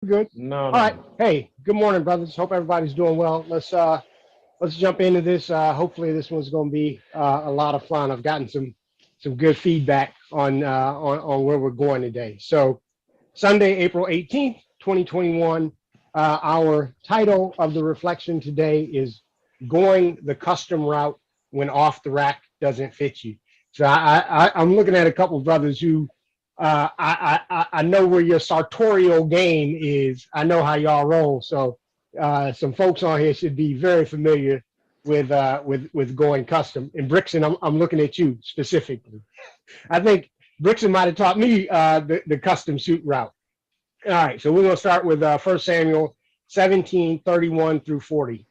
Good. No, All no, right. no. Hey, good morning, brothers. Hope everybody's doing well. Let's jump into this. Hopefully, this one's going to be a lot of fun. I've gotten some good feedback on where we're going today. So, Sunday, April 18th, 2021. Our title of the reflection today is "Going the Custom Route When Off the Rack Doesn't Fit You." So, I'm looking at a couple of brothers who I know where your sartorial game is. I know how y'all roll. So some folks on here should be very familiar with going custom. And Brixton, I'm looking at you specifically. I think Brixton might have taught me the custom suit route. All right, so we're gonna start with 1 Samuel 17:31 through 40.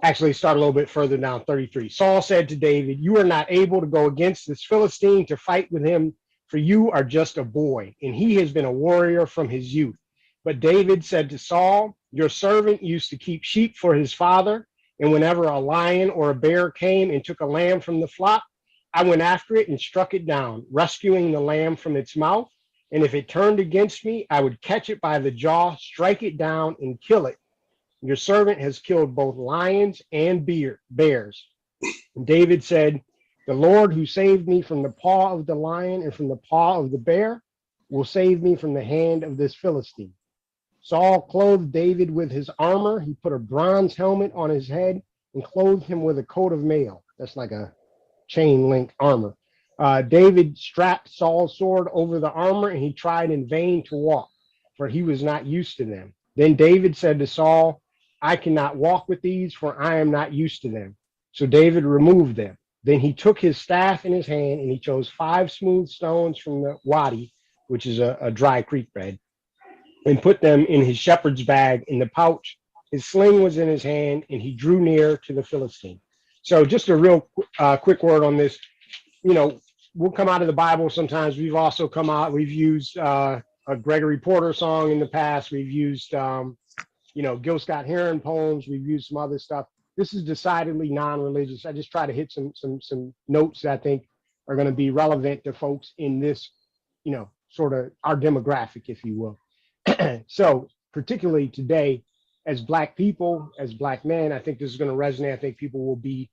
Actually, start a little bit further down, 33. Saul said to David, "You are not able to go against this Philistine to fight with him, for you are just a boy, and he has been a warrior from his youth." But David said to Saul, "Your servant used to keep sheep for his father, and whenever a lion or a bear came and took a lamb from the flock, I went after it and struck it down, rescuing the lamb from its mouth. And if it turned against me, I would catch it by the jaw, strike it down, and kill it. Your servant has killed both lions and bears." And David said, "The Lord who saved me from the paw of the lion and from the paw of the bear will save me from the hand of this Philistine." Saul clothed David with his armor. He put a bronze helmet on his head and clothed him with a coat of mail. That's like a chain link armor. David strapped Saul's sword over the armor, and he tried in vain to walk, for he was not used to them. Then David said to Saul, "I cannot walk with these, for I am not used to them." So David removed them. Then he took his staff in his hand, and he chose 5 smooth stones from the wadi, which is a dry creek bed, and put them in his shepherd's bag in the pouch. His sling was in his hand, and he drew near to the Philistine. So just a real quick word on this. We'll come out of the Bible sometimes. We've used a Gregory Porter song in the past. We've used, Gil Scott Heron poems. We've used some other stuff. This is decidedly non-religious. I just try to hit some notes that I think are going to be relevant to folks in this, sort of our demographic, if you will. So particularly today, as Black people, as Black men, I think this is going to resonate. I think people will be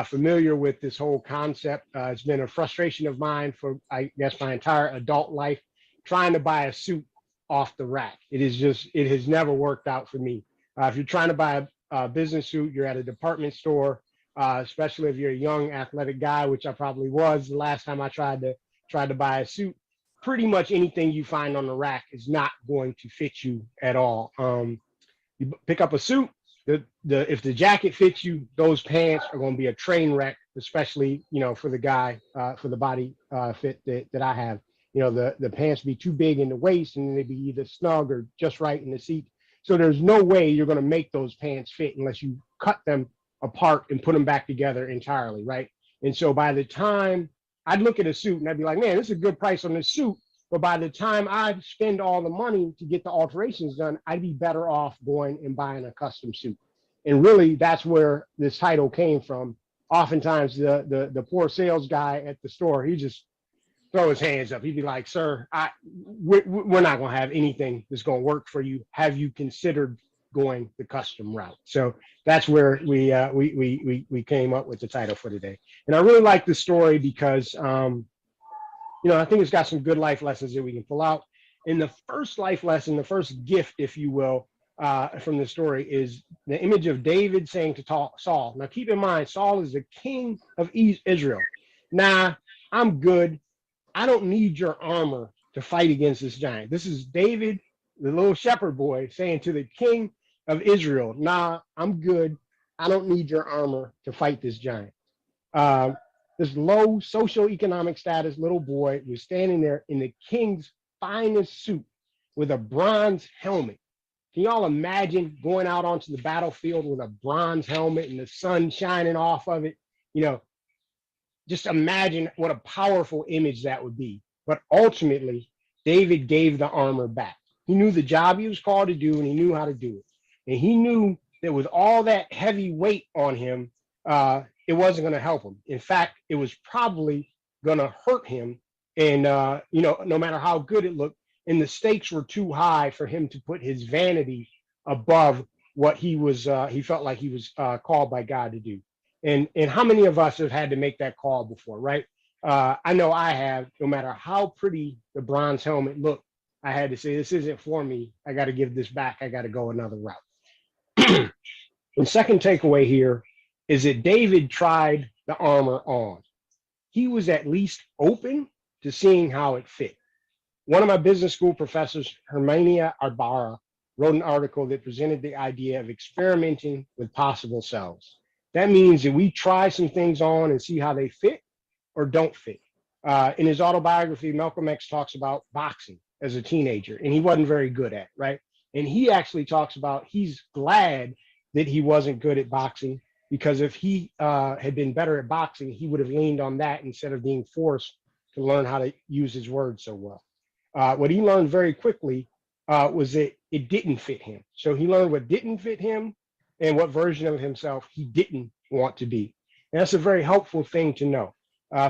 familiar with this whole concept. It's been a frustration of mine for, I guess, my entire adult life, trying to buy a suit off the rack. It has never worked out for me. If you're trying to buy a business suit, you're at a department store, especially if you're a young athletic guy, which I probably was the last time I tried to buy a suit. Pretty much anything you find on the rack is not going to fit you at all. You pick up a suit, if the jacket fits you, those pants are going to be a train wreck, especially for the guy, for the body fit that I have. The pants be too big in the waist, and they be either snug or just right in the seat. So there's no way you're going to make those pants fit unless you cut them apart and put them back together entirely, right? And so by the time I'd look at a suit and I'd be like, man, this is a good price on this suit. But by the time I spend all the money to get the alterations done, I'd be better off going and buying a custom suit. And really, that's where this title came from. Oftentimes, the poor sales guy at the store, he just throw his hands up. He'd be like, "Sir, we're not going to have anything that's going to work for you. Have you considered going the custom route?" So that's where we came up with the title for today. And I really like this story because I think it's got some good life lessons that we can pull out. And the first life lesson, the first gift, if you will, from the story is the image of David saying to Saul. Now, keep in mind, Saul is the king of Israel. Now, I'm good. I don't need your armor to fight against this giant. This is David, the little shepherd boy, saying to the king of Israel, "Nah, I'm good. I don't need your armor to fight this giant." Uh, this low socioeconomic status little boy was standing there in the king's finest suit with a bronze helmet. Can y'all imagine going out onto the battlefield with a bronze helmet and the sun shining off of it? You know, just imagine what a powerful image that would be. But ultimately, David gave the armor back. He knew the job he was called to do, and he knew how to do it. And he knew that with all that heavy weight on him, it wasn't going to help him. In fact, it was probably going to hurt him. And no matter how good it looked, and the stakes were too high for him to put his vanity above what he felt like he was called by God to do. And how many of us have had to make that call before, right? I know I have. No matter how pretty the bronze helmet looked, I had to say, this isn't for me. I got to give this back. I got to go another route. The second takeaway here is that David tried the armor on. He was at least open to seeing how it fit. One of my business school professors, Hermania Arbara, wrote an article that presented the idea of experimenting with possible selves. That means that we try some things on and see how they fit or don't fit. In his autobiography, Malcolm X talks about boxing as a teenager, and he wasn't very good at it, right? And he actually talks about he's glad that he wasn't good at boxing, because if he had been better at boxing, he would have leaned on that instead of being forced to learn how to use his words so well. What he learned very quickly was that it didn't fit him. So he learned what didn't fit him and what version of himself he didn't want to be. And that's a very helpful thing to know.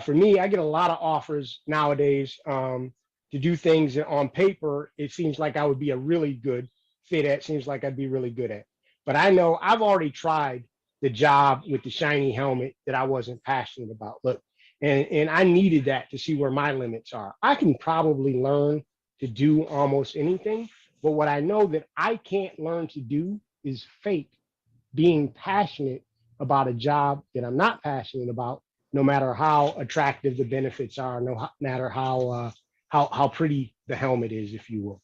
For me, I get a lot of offers nowadays to do things that on paper, it seems like I would be a really good fit at, seems like I'd be really good at. But I know I've already tried the job with the shiny helmet that I wasn't passionate about. Look, and I needed that to see where my limits are. I can probably learn to do almost anything, but what I know that I can't learn to do is fake being passionate about a job that I'm not passionate about, no matter how attractive the benefits are, no matter how pretty the helmet is, if you will.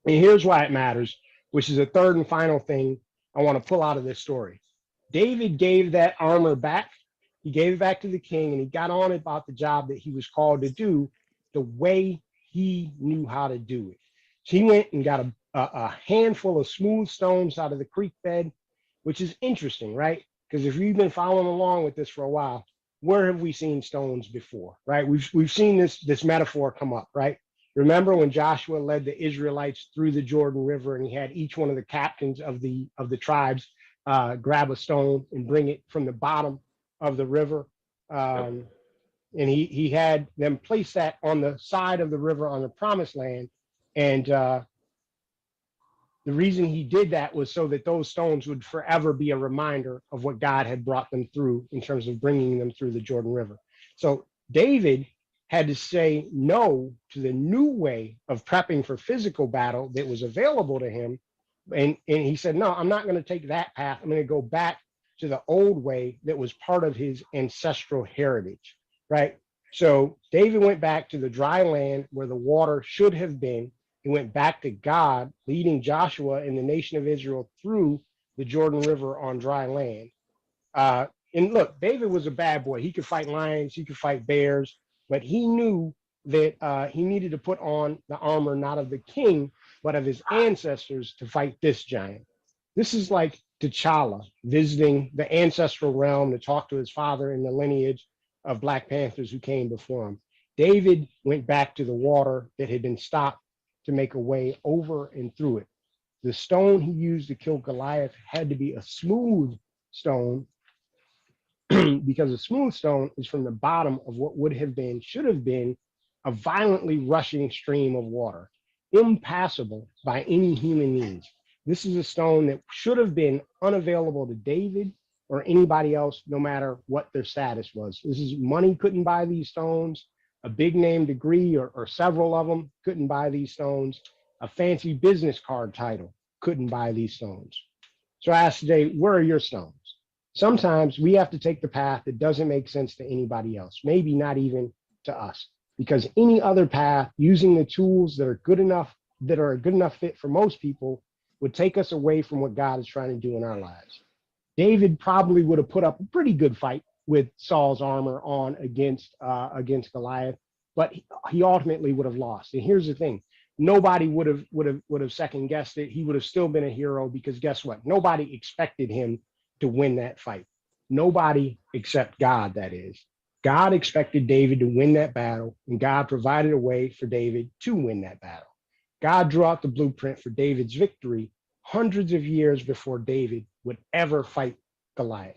And here's why it matters, which is a third and final thing I want to pull out of this story. David gave that armor back. He gave it back to the king, and he got on about the job that he was called to do the way he knew how to do it. So he went and got a handful of smooth stones out of the creek bed, which is interesting, right? Because if you've been following along with this for a while, where have we seen stones before, right? We've seen this metaphor come up, right? Remember when Joshua led the Israelites through the Jordan River, and he had each one of the captains of the tribes grab a stone and bring it from the bottom of the river, and he had them place that on the side of the river on the promised land, and the reason he did that was so that those stones would forever be a reminder of what God had brought them through in terms of bringing them through the Jordan River. So David had to say no to the new way of prepping for physical battle that was available to him. And he said, no, I'm not going to take that path. I'm going to go back to the old way that was part of his ancestral heritage, right? So David went back to the dry land where the water should have been. He went back to God, leading Joshua and the nation of Israel through the Jordan River on dry land. And look, David was a bad boy. He could fight lions, he could fight bears, but he knew that he needed to put on the armor not of the king, but of his ancestors to fight this giant. This is like T'Challa visiting the ancestral realm to talk to his father in the lineage of Black Panthers who came before him. David went back to the water that had been stopped to make a way over and through it. The stone he used to kill Goliath had to be a smooth stone because a smooth stone is from the bottom of what would have been, should have been, a violently rushing stream of water, impassable by any human means. This is a stone that should have been unavailable to David or anybody else, no matter what their status was. This is money couldn't buy these stones. A big name degree or several of them couldn't buy these stones. A fancy business card title couldn't buy these stones. So I ask today, where are your stones? Sometimes we have to take the path that doesn't make sense to anybody else, maybe not even to us, because any other path using the tools that are good enough, that are a good enough fit for most people, would take us away from what God is trying to do in our lives. David probably would have put up a pretty good fight with Saul's armor on against Goliath, but he ultimately would have lost. And here's the thing: nobody would have second guessed it. He would have still been a hero, because guess what? Nobody expected him to win that fight. Nobody except God, that is. God expected David to win that battle, and God provided a way for David to win that battle. God drew out the blueprint for David's victory hundreds of years before David would ever fight Goliath.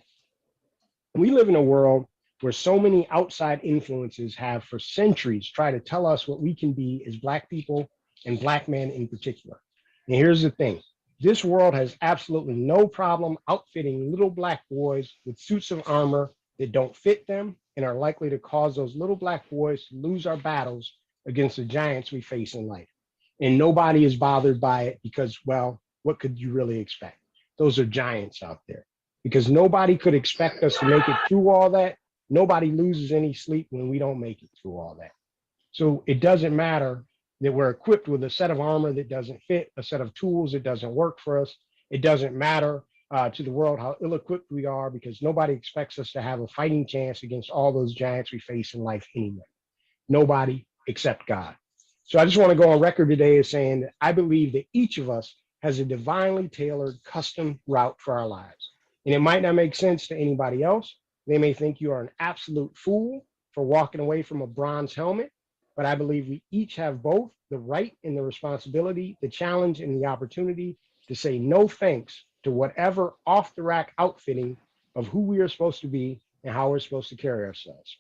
We live in a world where so many outside influences have for centuries tried to tell us what we can be as Black people and Black men in particular. And here's the thing. This world has absolutely no problem outfitting little Black boys with suits of armor that don't fit them and are likely to cause those little Black boys to lose our battles against the giants we face in life. And nobody is bothered by it because, well, what could you really expect? Those are giants out there. Because nobody could expect us to make it through all that. Nobody loses any sleep when we don't make it through all that. So it doesn't matter that we're equipped with a set of armor that doesn't fit, a set of tools that doesn't work for us. It doesn't matter to the world how ill-equipped we are, because nobody expects us to have a fighting chance against all those giants we face in life anyway. Nobody except God. So I just want to go on record today as saying that I believe that each of us has a divinely tailored custom route for our lives. And it might not make sense to anybody else. They may think you are an absolute fool for walking away from a bronze helmet, but I believe we each have both the right and the responsibility, the challenge and the opportunity to say no thanks to whatever off the rack outfitting of who we are supposed to be and how we're supposed to carry ourselves.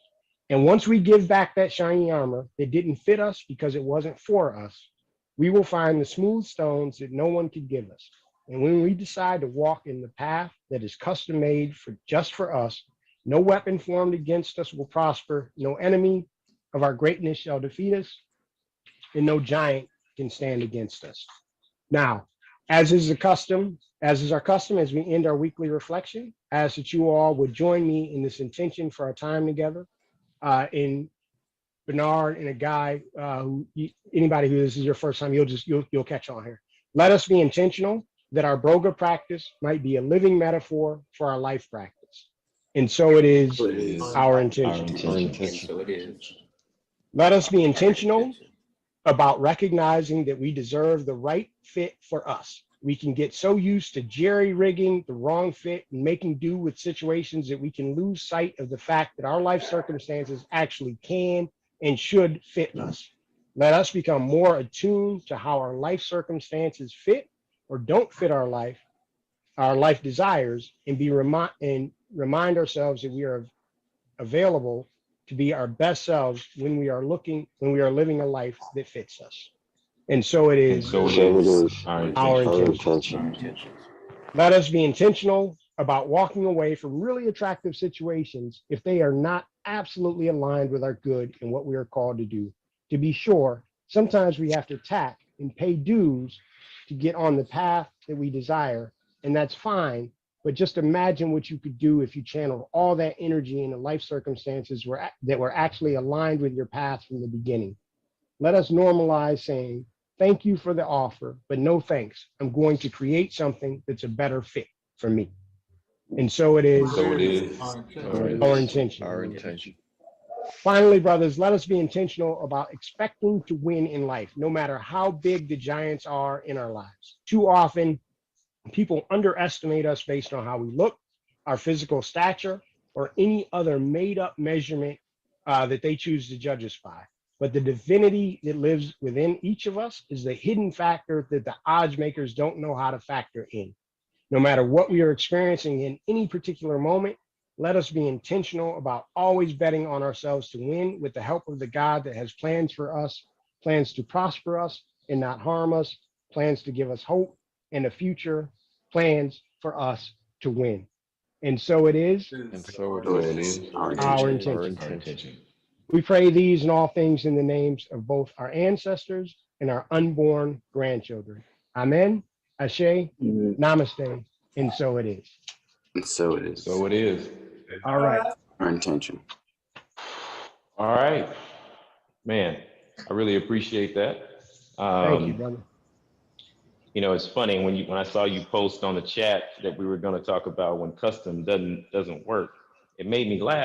And once we give back that shiny armor that didn't fit us because it wasn't for us, we will find the smooth stones that no one could give us. And when we decide to walk in the path that is custom made for just for us, no weapon formed against us will prosper, no enemy of our greatness shall defeat us, and no giant can stand against us. Now, as is our custom, as we end our weekly reflection, I ask that you all would join me in this intention for our time together. In Bernard and a guy anybody who this is your first time, you'll catch on here. Let us be intentional that our Broga practice might be a living metaphor for our life practice. And so it is our intention. So it is. Let us be intentional about recognizing that we deserve the right fit for us. We can get so used to jerry rigging the wrong fit and making do with situations that we can lose sight of the fact that our life circumstances actually can and should fit us. Let us become more attuned to how our life circumstances fit or don't fit our life desires, and remind ourselves that we are available to be our best selves when we are living a life that fits us. And so it is our intention. Let us be intentional about walking away from really attractive situations if they are not absolutely aligned with our good and what we are called to do. To be sure, sometimes we have to tack and pay dues to get on the path that we desire, and that's fine. But just imagine what you could do if you channeled all that energy into life circumstances that were actually aligned with your path from the beginning. Let us normalize saying, thank you for the offer, but no thanks. I'm going to create something that's a better fit for me. And so it is our intention. Finally, brothers, let us be intentional about expecting to win in life, no matter how big the giants are in our lives. Too often, people underestimate us based on how we look, our physical stature, or any other made-up measurement that they choose to judge us by. But the divinity that lives within each of us is the hidden factor that the odds makers don't know how to factor in. No matter what we are experiencing in any particular moment, let us be intentional about always betting on ourselves to win with the help of the God that has plans for us, plans to prosper us and not harm us, plans to give us hope and a future, plans for us to win. And so it is our intention. We pray these and all things in the names of both our ancestors and our unborn grandchildren. Amen, Ashe, Namaste, and so it is. And so it is. So it is. All right. Our intention. All right, man. I really appreciate that. Thank you, brother. You know, it's funny when I saw you post on the chat that we were going to talk about when custom doesn't work. It made me laugh